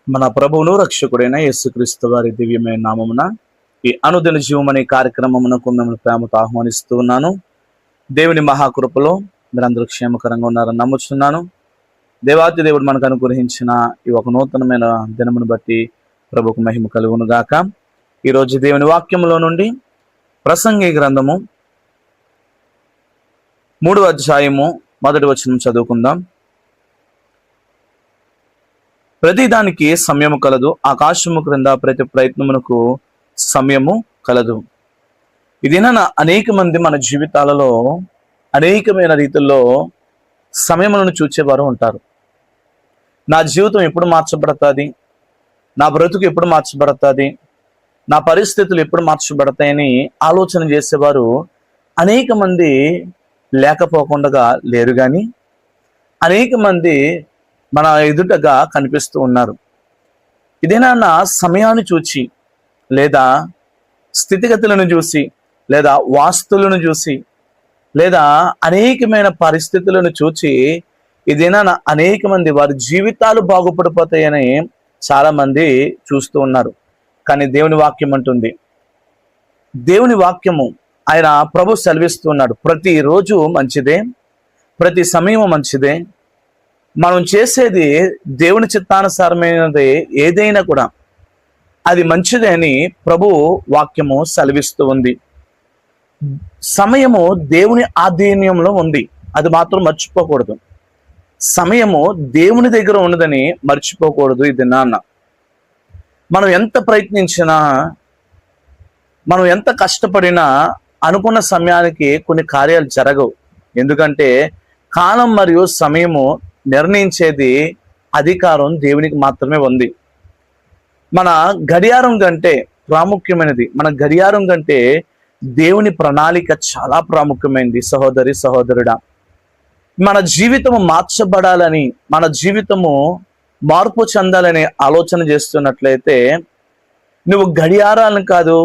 మన ప్రభువును రక్షకుడైన యేసుక్రీస్తు వారి దివ్యమైన నామమున ఈ అనుదిన జీవమనే కార్యక్రమమునకు మిమ్మల్ని ప్రేమతో ఆహ్వానిస్తూ ఉన్నాను. దేవుని మహాకృపలో మీరందరూ క్షేమకరంగా ఉన్నారని నమ్ముచున్నాను. దేవాతి దేవుడు మనకు అనుగ్రహించిన ఈ ఒక నూతనమైన దినమును బట్టి ప్రభుకు మహిమ కలుగును గాక. ఈరోజు దేవుని వాక్యములో నుండి ప్రసంగి గ్రంథము 3వ అధ్యాయము 1వ వచనం చదువుకుందాం. ప్రతి దానికి సమయము కలదు, ఆకాశము క్రింద ప్రతి ప్రయత్నమునకు సమయము కలదు. ఇదేనా అనేక మంది మన జీవితాలలో అనేకమైన రీతుల్లో సమయములను చూచేవారు ఉంటారు. నా జీవితం ఎప్పుడు మార్చబడుతుంది, నా బ్రతుకు ఎప్పుడు మార్చబడుతుంది, నా పరిస్థితులు ఎప్పుడు మార్చబడతాయని ఆలోచన చేసేవారు అనేక మంది లేకపోకుండా లేరు, కానీ అనేక మంది మన ఎదుటగా కనిపిస్తూ ఉన్నారు. ఇదేనా నా సమయాన్ని చూచి, లేదా స్థితిగతులను చూసి, లేదా వాస్తులను చూసి, లేదా అనేకమైన పరిస్థితులను చూచి ఇదేనా అనేక మంది వారి జీవితాలు బాగుపడిపోతాయని చాలా మంది చూస్తూ ఉన్నారు. కానీ దేవుని వాక్యం అంటుంది, దేవుని వాక్యము ఆయన ప్రభు సెలవిస్తున్నాడు, ప్రతిరోజు మంచిదే, ప్రతి సమయము మంచిదే. మనం చేసేది దేవుని చిత్తానుసారమైనది ఏదైనా కూడా అది మంచిదే అని ప్రభు వాక్యము సెలవిస్తూ ఉంది. సమయము దేవుని ఆధీనంలో ఉంది, అది మాత్రం మర్చిపోకూడదు. సమయము దేవుని దగ్గర ఉన్నదని మర్చిపోకూడదు. ఇది నాన్న మనం ఎంత ప్రయత్నించినా, మనం ఎంత కష్టపడినా అనుకున్న సమయానికి కొన్ని కార్యాలు జరగవు. ఎందుకంటే కాలం మరియు సమయము నిర్ణయించేది అధికారం దేవునికి మాత్రమే ఉంది. మన గడియారం కంటే ప్రాముఖ్యమైనది, మన గడియారం కంటే దేవుని ప్రణాళిక చాలా ప్రాముఖ్యమైనది. సహోదరి సహోదరుడా, మన జీవితము మార్చబడాలని, మన జీవితము మార్పు చెందాలని ఆలోచన చేస్తున్నట్లయితే నువ్వు గడియారాలను కాదు,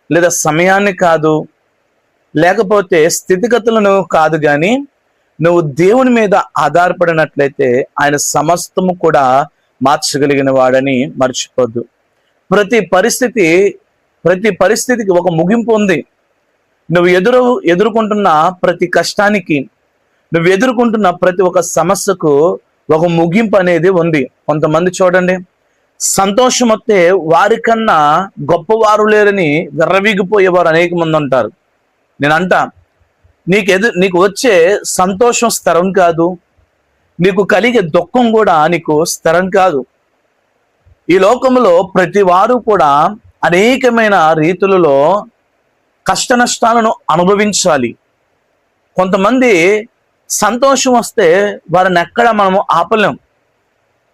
లేదా సమయాన్ని కాదు, లేకపోతే స్థితిగతులను కాదు, కానీ నువ్వు దేవుని మీద ఆధారపడినట్లయితే ఆయన సమస్తము కూడా మార్చగలిగిన వాడని మర్చిపోద్దు. ప్రతి పరిస్థితికి ఒక ముగింపు ఉంది. నువ్వు ఎదుర్కొంటున్న ప్రతి కష్టానికి, నువ్వు ఎదుర్కొంటున్న ప్రతి ఒక్క సమస్యకు ఒక ముగింపు అనేది ఉంది. కొంతమంది చూడండి, సంతోషం వస్తే వారికన్నా గొప్పవారు లేరని విర్రవీగిపోయేవారు అనేక మంది ఉంటారు. నేనంటా, నీకు వచ్చే సంతోషం స్థిరం కాదు, నీకు కలిగే దుఃఖం కూడా నీకు స్థిరం కాదు. ఈ లోకంలో ప్రతి వారు కూడా అనేకమైన రీతులలో కష్ట నష్టాలను అనుభవించాలి. కొంతమంది సంతోషం వస్తే వారిని ఎక్కడ మనము ఆపలేం.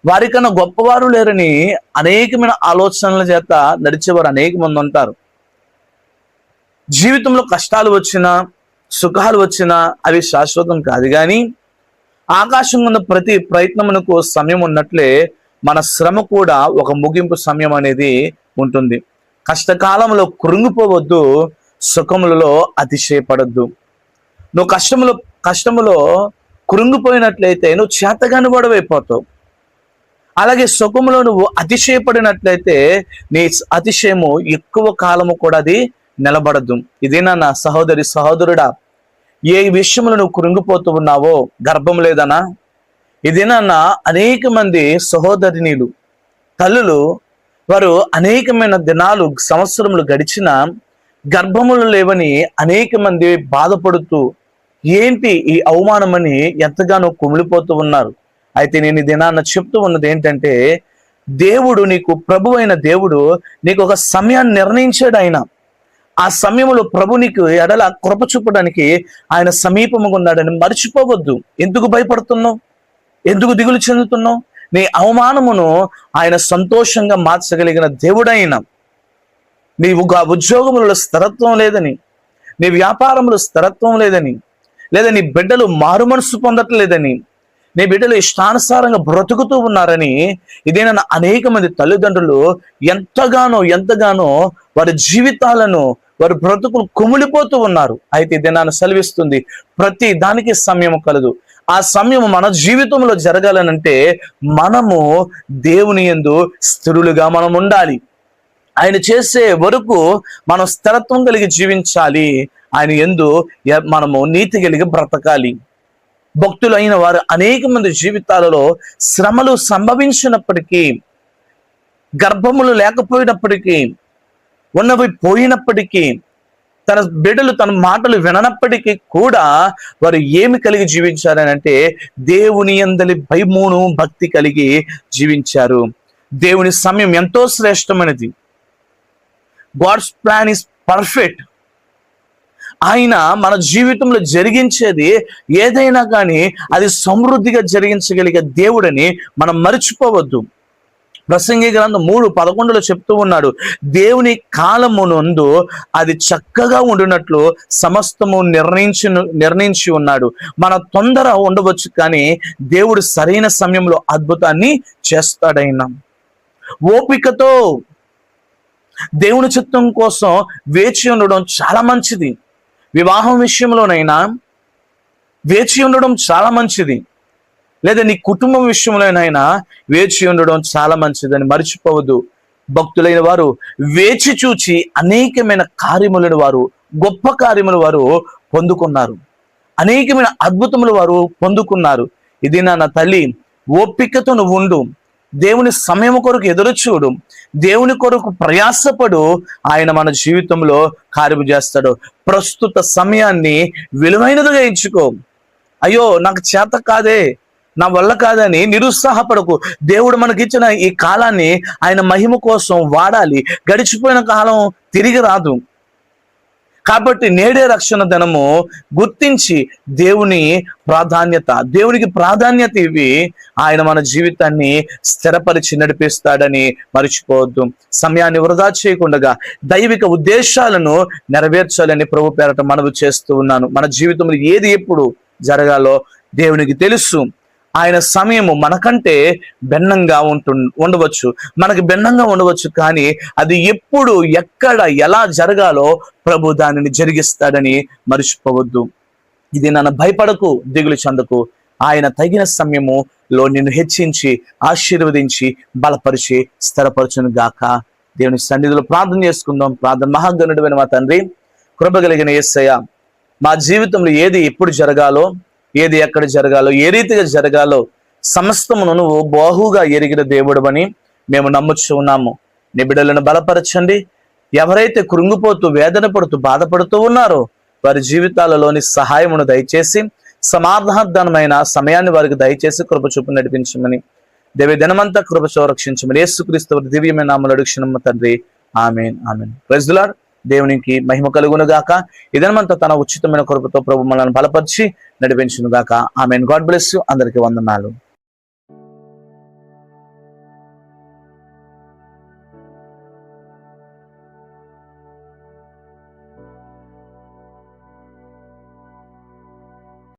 వారికన్నా గొప్పవారు లేరని అనేకమైన ఆలోచనల చేత నడిచేవారు అనేక మంది ఉంటారు. జీవితంలో కష్టాలు వచ్చినా, సుఖాలు వచ్చినా అవి శాశ్వతం కాదు, కానీ ఆకాశం ఉన్న ప్రతి ప్రయత్నమునకు సమయం ఉన్నట్లే మన శ్రమ కూడా ఒక ముగింపు సమయం అనేది ఉంటుంది. కష్టకాలంలో కృంగిపోవద్దు, సుఖములలో అతిశయపడద్దు. నువ్వు కష్టములో కృంగిపోయినట్లయితే నువ్వు చేతగాని వాడవైపోతావు. అలాగే సుఖములో నువ్వు అతిశయపడినట్లయితే నీ అతిశయము ఎక్కువ కాలము కూడా అది నిలబడద్దు. ఇదేనా నా సహోదరి సహోదరుడా, ఏ విషయంలో నువ్వు కృంగిపోతూ ఉన్నావో, గర్భం లేదనా? ఇదేనా అనేక మంది సహోదరినీలు, తల్లులు, వారు అనేకమైన దినాలు, సంవత్సరములు గడిచిన గర్భములు లేవని అనేక మంది బాధపడుతూ ఏంటి ఈ అవమానమని ఎంతగానో కుమిలిపోతూ ఉన్నారు. అయితే నేను ఈ దినాన్న చెప్తూ ఉన్నది ఏంటంటే, దేవుడు నీకు ప్రభు అయిన దేవుడు నీకు ఒక సమయాన్ని నిర్ణయించాడు. ఆయన ఆ సమయంలో ప్రభు నీకు ఎడల కృప చూపడానికి ఆయన సమీపముగా ఉన్నాడని మర్చిపోవద్దు. ఎందుకు భయపడుతున్నావు? ఎందుకు దిగులు చెందుతున్నావు? నీ అవమానమును ఆయన సంతోషంగా మార్చగలిగిన దేవుడైన, నీవు ఉద్యోగములలో స్థిరత్వం లేదని, నీ వ్యాపారంలో స్థిరత్వం లేదని, లేదా నీ బిడ్డలు మారు మనసు పొందట్లేదని, నీ బిడ్డలు ఇష్టానుసారంగా బ్రతుకుతూ ఉన్నారని ఇదేనా అనేక మంది తల్లిదండ్రులు ఎంతగానో వారి జీవితాలను, వారి బ్రతుకులు కుమిలిపోతూ ఉన్నారు. అయితే ఇదే నన్ను సెలవిస్తుంది, ప్రతి దానికి సమయం కలదు, ఆ సమయం మన జీవితంలో జరగాలనంటే మనము దేవుని యందు స్థిరులుగా మనం ఉండాలి. ఆయన చేసే వరకు మనం స్థిరత్వం కలిగి జీవించాలి. ఆయన యందు మనము నీతి కలిగి బ్రతకాలి. భక్తులైన వారు అనేక మంది జీవితాలలో శ్రమలు సంభవించినప్పటికీ, గర్భములు లేకపోయినప్పటికీ, ఉన్నవి పోయినప్పటికీ, తన బిడ్డలు తన మాటలు విననప్పటికీ కూడా వారు ఏమి కలిగి జీవించారని అంటే దేవుని యందలి భయమును భక్తి కలిగి జీవించారు. దేవుని సమయం ఎంతో శ్రేష్టమైనది. God's plan is perfect. ఆయన మన జీవితంలో జరిగించేది ఏదైనా కానీ అది సమృద్ధిగా జరిగించగలిగే దేవుడని మనం మర్చిపోవద్దు. ప్రసంగి గ్రంథం 3:11 చెప్తూ ఉన్నాడు, దేవుని కాలమునందు అది చక్కగా ఉండునట్లు సమస్తము నిర్ణయించి ఉన్నాడు. మన తొందర ఉండవచ్చు, కానీ దేవుడు సరైన సమయంలో అద్భుతాన్ని చేస్తాడైనా. ఓపికతో దేవుని చిత్తం కోసం వేచి ఉండడం చాలా మంచిది. వివాహం విషయంలోనైనా వేచి ఉండడం చాలా మంచిది, లేదా నీ కుటుంబం విషయంలోనైనా వేచి ఉండడం చాలా మంచిదని మర్చిపోవద్దు. భక్తులైన వారు వేచి చూచి అనేకమైన కార్యములను వారు, గొప్ప కార్యములు వారు పొందుకున్నారు. అనేకమైన అద్భుతములు వారు పొందుకున్నారు. ఇది నా తల్లి, ఓపికతో నువ్వు ఉండు. దేవుని సమయం కొరకు ఎదురు చూడు. దేవుని కొరకు ప్రయాసపడు. ఆయన మన జీవితంలో కార్యము చేస్తాడు. ప్రస్తుత సమయాన్ని విలువైనదిగా ఎంచుకో. అయ్యో నాకు చేత కాదే, నా వల్ల కాదని నిరుత్సాహపడకు. దేవుడు మనకిచ్చిన ఈ కాలాన్ని ఆయన మహిమ కోసం వాడాలి. గడిచిపోయిన కాలం తిరిగి రాదు కాబట్టి నేడే రక్షణ దినము గుర్తించి దేవునికి ప్రాధాన్యత ఇవి ఆయన మన జీవితాన్ని స్థిరపరిచి నడిపిస్తాడని మర్చిపోవద్దు. సమయాన్ని వృధా చేయకుండా దైవిక ఉద్దేశాలను నెరవేర్చాలని ప్రభు పేరట మనవి చేస్తూ ఉన్నాను. మన జీవితంలో ఏది ఎప్పుడు జరగాలో దేవునికి తెలుసు. ఆయన సమయము మనకంటే భిన్నంగా ఉండవచ్చు, మనకి భిన్నంగా ఉండవచ్చు, కానీ అది ఎప్పుడు ఎక్కడ ఎలా జరగాలో ప్రభు దానిని జరిగిస్తాడని మర్చిపోవద్దు. ఇది నన్ను భయపడకు, దిగులు చెందకు. ఆయన తగిన సమయములో నిన్ను హెచ్చించి ఆశీర్వదించి బలపరిచి స్థిరపరచును గాక. దేవుని సన్నిధిలో ప్రార్థన చేసుకుందాం. ప్రార్థన. మహాగణుడైన మా తండ్రి, కృప కలిగిన యేసయ్య, మా జీవితంలో ఏది ఎప్పుడు జరగాలో, ఏది ఎక్కడ జరగాలో, ఏ రీతిగా జరగాలో సమస్తమును నువ్వు బాహుగా ఎరిగిన దేవుడవని మేము నమ్ముచూ ఉన్నాము. నీ బిడ్డలను బలపరచండి. ఎవరైతే కృంగిపోతూ, వేదన పడుతూ, బాధపడుతూ ఉన్నారో వారి జీవితాలలోని సహాయమును దయచేసి, సమాధానమైన సమయాన్ని వారికి దయచేసి కృప చూపు నడిపించమని, దేవి దినమంతా కృప సంరక్షించమని యేసుక్రీస్తు దివ్యమైన నామములో అడుగుచున్నాము తండ్రి. Amen, amen. Praise the Lord. దేవునికి మహిమ కలుగును గాక. ఇదనమంతా తన ఉచితమైన కృపతో ప్రభు మనల్ని బలపరిచి నడిపించును గాక. ఆమేన్. God bless you. అందరికీ వందనాలు.